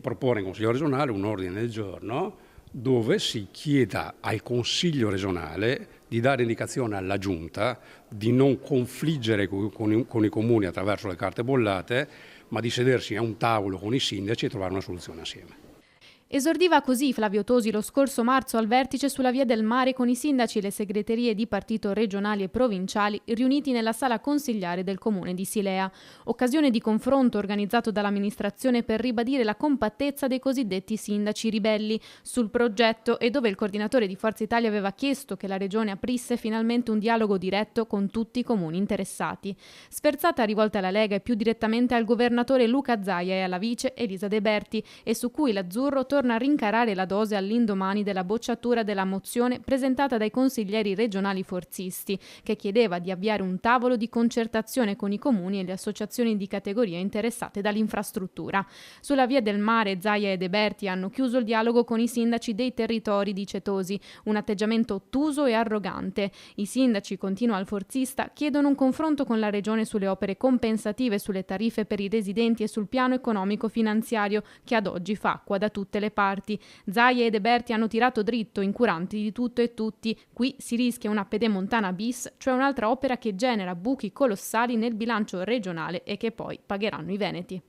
Proporre in Consiglio regionale un ordine del giorno dove si chieda al Consiglio regionale di dare indicazione alla Giunta di non confliggere con i comuni attraverso le carte bollate, ma di sedersi a un tavolo con i sindaci e trovare una soluzione assieme. Esordiva così Flavio Tosi lo scorso marzo al vertice sulla Via del Mare con i sindaci e le segreterie di partito regionali e provinciali riuniti nella sala consigliare del comune di Silea, occasione di confronto organizzato dall'amministrazione per ribadire la compattezza dei cosiddetti sindaci ribelli sul progetto e dove il coordinatore di Forza Italia aveva chiesto che la regione aprisse finalmente un dialogo diretto con tutti i comuni interessati. Sferzata rivolta alla Lega e più direttamente al governatore Luca Zaia e alla vice Elisa De Berti e su cui l'Azzurro torna a rincarare la dose all'indomani della bocciatura della mozione presentata dai consiglieri regionali forzisti, che chiedeva di avviare un tavolo di concertazione con i comuni e le associazioni di categoria interessate dall'infrastruttura. Sulla Via del Mare, Zaia e De Berti hanno chiuso il dialogo con i sindaci dei territori, dice Tosi, un atteggiamento ottuso e arrogante. I sindaci, continua il forzista, chiedono un confronto con la regione sulle opere compensative, sulle tariffe per i residenti e sul piano economico-finanziario che ad oggi fa acqua da tutte le parti. Zaia e De Berti hanno tirato dritto, incuranti di tutto e tutti. Qui si rischia una pedemontana bis, cioè un'altra opera che genera buchi colossali nel bilancio regionale e che poi pagheranno i veneti.